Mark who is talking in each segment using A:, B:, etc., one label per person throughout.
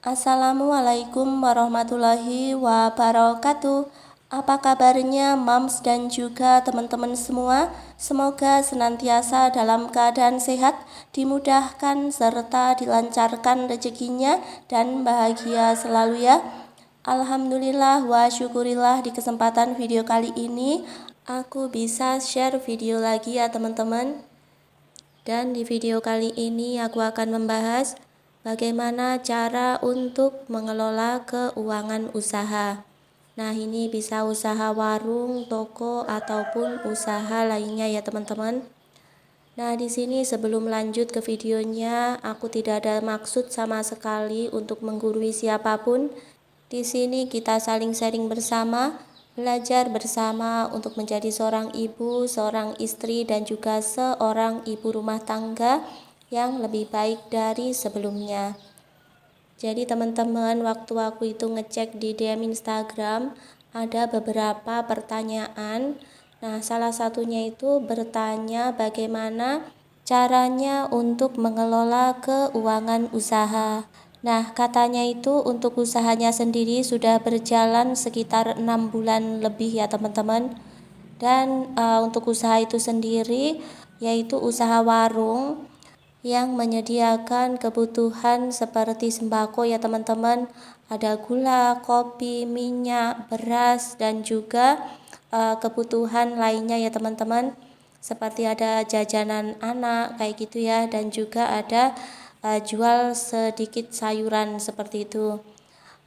A: Assalamualaikum warahmatullahi wabarakatuh. Apa kabarnya moms dan juga teman-teman semua? Semoga senantiasa dalam keadaan sehat, dimudahkan serta dilancarkan rezekinya dan bahagia selalu ya. Alhamdulillah wa syukurillah, di kesempatan video kali ini aku bisa share video lagi ya teman-teman. Dan di video kali ini aku akan membahas bagaimana cara untuk mengelola keuangan usaha. Nah, ini bisa usaha warung, toko, ataupun usaha lainnya ya teman-teman. Nah, di sini sebelum lanjut ke videonya, aku tidak ada maksud sama sekali untuk menggurui siapapun. Di sini kita saling sharing bersama, belajar bersama untuk menjadi seorang ibu, seorang istri, dan juga seorang ibu rumah tangga yang lebih baik dari sebelumnya. Jadi teman-teman, waktu aku itu ngecek di DM Instagram, ada beberapa pertanyaan. Nah, salah satunya itu bertanya bagaimana caranya untuk mengelola keuangan usaha. Nah, katanya itu untuk usahanya sendiri sudah berjalan sekitar 6 bulan lebih ya teman-teman. Dan untuk usaha itu sendiri yaitu usaha warung yang menyediakan kebutuhan seperti sembako ya teman-teman. Ada gula, kopi, minyak, beras, dan juga kebutuhan lainnya ya teman-teman. Seperti ada jajanan anak kayak gitu ya, dan juga ada jual sedikit sayuran seperti itu.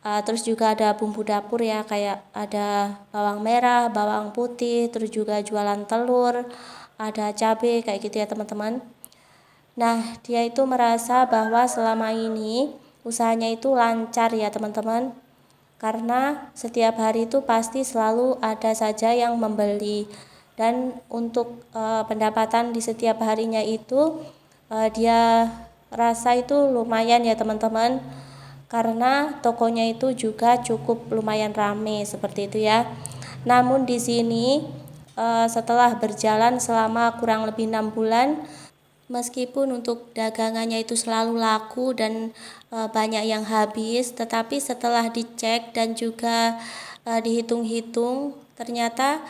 A: Terus juga ada bumbu dapur ya, kayak ada bawang merah, bawang putih, terus juga jualan telur, ada cabai kayak gitu ya teman-teman. Nah, dia itu merasa bahwa selama ini usahanya itu lancar ya teman-teman, karena setiap hari itu pasti selalu ada saja yang membeli. Dan untuk pendapatan di setiap harinya itu dia rasa itu lumayan ya teman-teman, karena tokonya itu juga cukup lumayan rame seperti itu ya. Namun di sini setelah berjalan selama kurang lebih 6 bulan, meskipun untuk dagangannya itu selalu laku dan banyak yang habis, tetapi setelah dicek dan juga dihitung-hitung, ternyata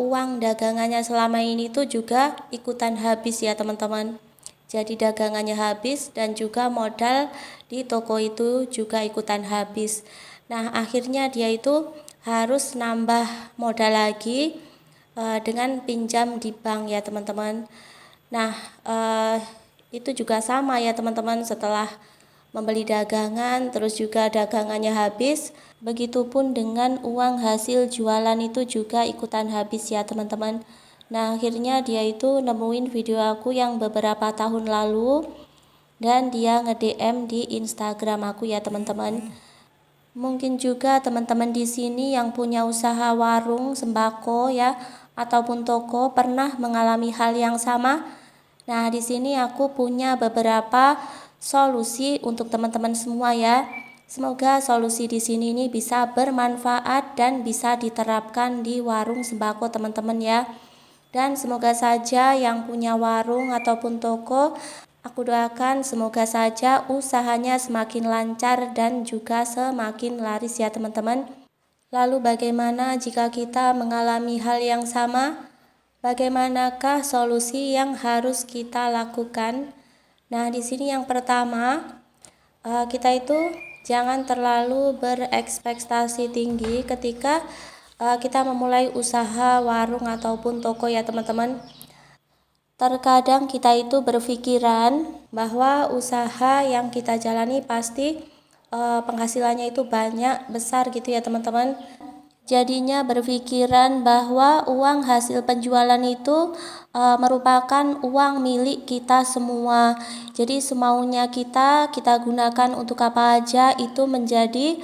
A: uang dagangannya selama ini tuh juga ikutan habis ya teman-teman. Jadi dagangannya habis dan juga modal di toko itu juga ikutan habis. Nah, akhirnya dia itu harus nambah modal lagi dengan pinjam di bank ya teman-teman. Nah, itu juga sama ya teman-teman, setelah membeli dagangan terus juga dagangannya habis, begitupun dengan uang hasil jualan itu juga ikutan habis ya teman-teman. Nah, akhirnya dia itu nemuin video aku yang beberapa tahun lalu dan dia nge-DM di Instagram aku ya teman-teman. Mungkin juga teman-teman di sini yang punya usaha warung sembako ya ataupun toko pernah mengalami hal yang sama. Nah, di sini aku punya beberapa solusi untuk teman-teman semua ya. Semoga solusi di sini ini bisa bermanfaat dan bisa diterapkan di warung sembako teman-teman ya. Dan semoga saja yang punya warung ataupun toko, aku doakan semoga saja usahanya semakin lancar dan juga semakin laris ya teman-teman. Lalu bagaimana jika kita mengalami hal yang sama? Bagaimanakah solusi yang harus kita lakukan? Nah, di sini yang pertama, kita itu jangan terlalu berekspektasi tinggi ketika kita memulai usaha warung ataupun toko ya teman-teman. Terkadang kita itu berpikiran bahwa usaha yang kita jalani pasti penghasilannya itu banyak, besar gitu ya teman-teman. Jadinya berpikiran bahwa uang hasil penjualan itu merupakan uang milik kita semua. Jadi semaunya kita gunakan untuk apa aja itu menjadi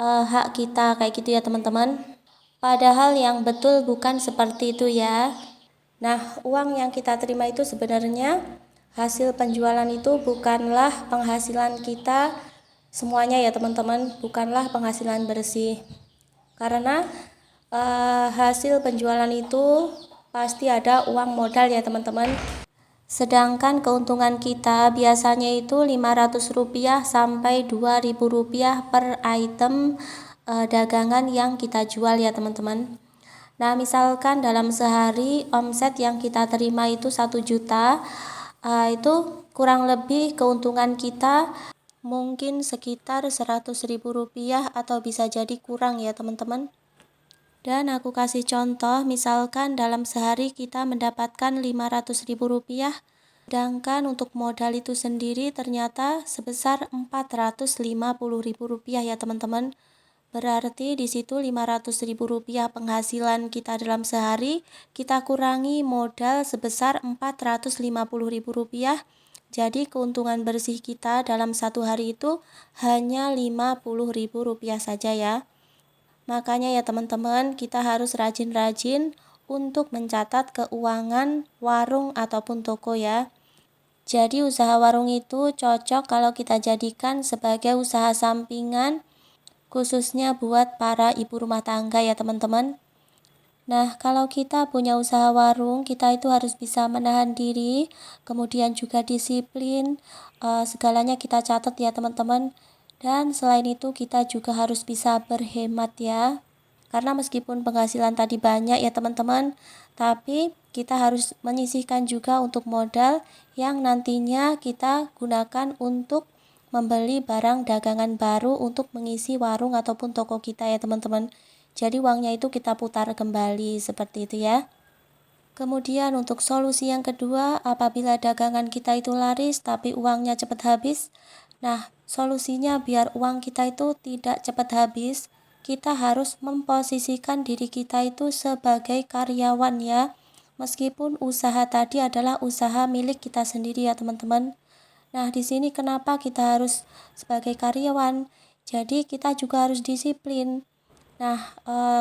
A: hak kita kayak gitu ya teman-teman. Padahal yang betul bukan seperti itu ya. Nah, uang yang kita terima itu sebenarnya hasil penjualan itu bukanlah penghasilan kita semuanya ya teman-teman, bukanlah penghasilan bersih. Karena hasil penjualan itu pasti ada uang modal ya teman-teman. Sedangkan keuntungan kita biasanya itu Rp500 sampai Rp2.000 per item dagangan yang kita jual ya teman-teman. Nah, misalkan dalam sehari omset yang kita terima itu 1 juta, itu kurang lebih keuntungan kita mungkin sekitar Rp100.000 atau bisa jadi kurang ya teman-teman. Dan aku kasih contoh, misalkan dalam sehari kita mendapatkan Rp500.000, sedangkan untuk modal itu sendiri ternyata sebesar Rp450.000 ya teman-teman. Berarti di situ Rp500.000 penghasilan kita dalam sehari, kita kurangi modal sebesar Rp450.000. Jadi keuntungan bersih kita dalam satu hari itu hanya Rp50.000 saja ya. Makanya ya teman-teman, kita harus rajin-rajin untuk mencatat keuangan warung ataupun toko ya. Jadi usaha warung itu cocok kalau kita jadikan sebagai usaha sampingan, khususnya buat para ibu rumah tangga ya teman-teman. Nah, kalau kita punya usaha warung, kita itu harus bisa menahan diri, kemudian juga disiplin, segalanya kita catat ya teman-teman. Dan selain itu kita juga harus bisa berhemat ya. Karena meskipun penghasilan tadi banyak ya teman-teman, tapi kita harus menyisihkan juga untuk modal yang nantinya kita gunakan untuk membeli barang dagangan baru untuk mengisi warung ataupun toko kita ya teman-teman. Jadi uangnya itu kita putar kembali seperti itu ya. Kemudian untuk solusi yang kedua, apabila dagangan kita itu laris tapi uangnya cepat habis, nah solusinya biar uang kita itu tidak cepat habis, kita harus memposisikan diri kita itu sebagai karyawan ya. Meskipun usaha tadi adalah usaha milik kita sendiri ya teman-teman. Nah di sini kenapa kita harus sebagai karyawan? Jadi kita juga harus disiplin. Nah,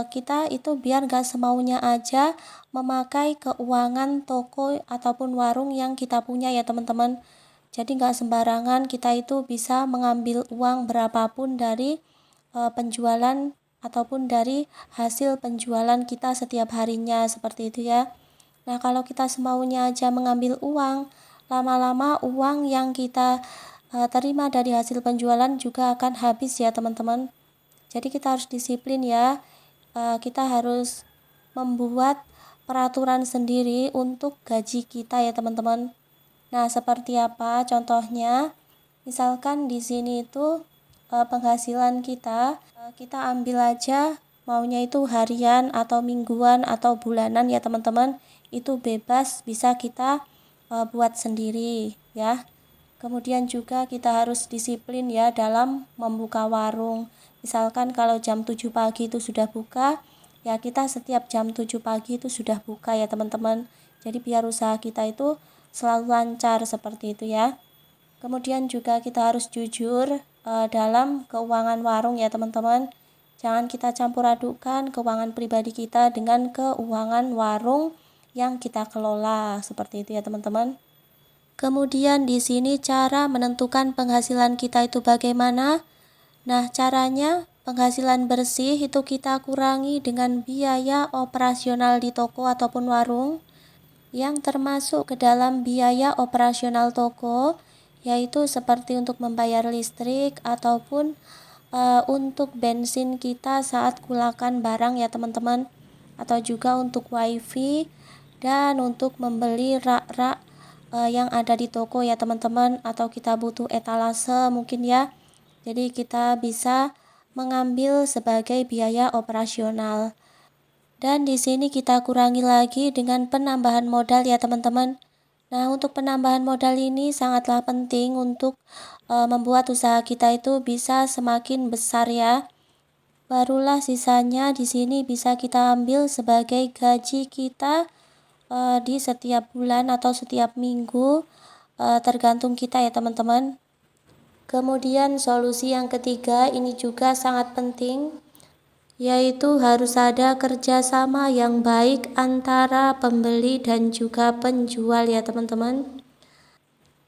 A: kita itu biar gak semaunya aja memakai keuangan toko ataupun warung yang kita punya ya teman-teman. Jadi gak sembarangan kita itu bisa mengambil uang berapapun dari penjualan ataupun dari hasil penjualan kita setiap harinya seperti itu ya. Nah, kalau kita semaunya aja mengambil uang, lama-lama uang yang kita terima dari hasil penjualan juga akan habis ya teman-teman. Jadi kita harus disiplin ya, kita harus membuat peraturan sendiri untuk gaji kita ya teman-teman. Nah seperti apa contohnya? Misalkan di sini itu penghasilan kita, kita ambil aja maunya itu harian atau mingguan atau bulanan ya teman-teman. Itu bebas, bisa kita buat sendiri ya. Kemudian juga kita harus disiplin ya dalam membuka warung. Misalkan kalau jam 7 pagi itu sudah buka, ya kita setiap jam 7 pagi itu sudah buka ya teman-teman. Jadi biar usaha kita itu selalu lancar seperti itu ya. Kemudian juga kita harus jujur dalam keuangan warung ya teman-teman. Jangan kita campur adukan keuangan pribadi kita dengan keuangan warung yang kita kelola seperti itu ya teman-teman. Kemudian di sini cara menentukan penghasilan kita itu bagaimana? Nah, caranya penghasilan bersih itu kita kurangi dengan biaya operasional di toko ataupun warung yang termasuk ke dalam biaya operasional toko, yaitu seperti untuk membayar listrik ataupun untuk bensin kita saat kulakan barang ya teman-teman, atau juga untuk wifi dan untuk membeli rak-rak yang ada di toko ya teman-teman, atau kita butuh etalase mungkin ya. Jadi kita bisa mengambil sebagai biaya operasional. Dan di sini kita kurangi lagi dengan penambahan modal ya teman-teman. Nah, untuk penambahan modal ini sangatlah penting untuk membuat usaha kita itu bisa semakin besar ya. Barulah sisanya di sini bisa kita ambil sebagai gaji kita di setiap bulan atau setiap minggu, tergantung kita ya teman-teman. Kemudian solusi yang ketiga ini juga sangat penting, yaitu harus ada kerjasama yang baik antara pembeli dan juga penjual ya teman-teman.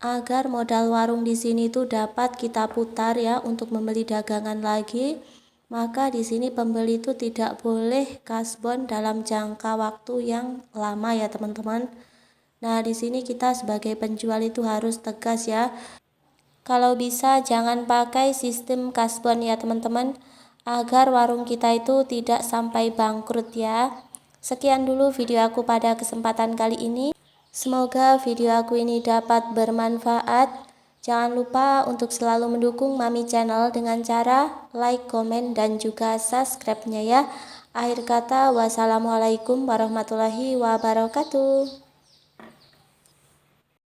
A: Agar modal warung di sini tuh dapat kita putar ya untuk membeli dagangan lagi, maka di sini pembeli itu tidak boleh kasbon dalam jangka waktu yang lama ya teman-teman. Nah, di sini kita sebagai penjual itu harus tegas ya. Kalau bisa jangan pakai sistem kasbon ya teman-teman, agar warung kita itu tidak sampai bangkrut ya. Sekian dulu video aku pada kesempatan kali ini. Semoga video aku ini dapat bermanfaat. Jangan lupa untuk selalu mendukung Mami Channel dengan cara like, komen, dan juga subscribe-nya ya. Akhir kata, wassalamualaikum warahmatullahi wabarakatuh.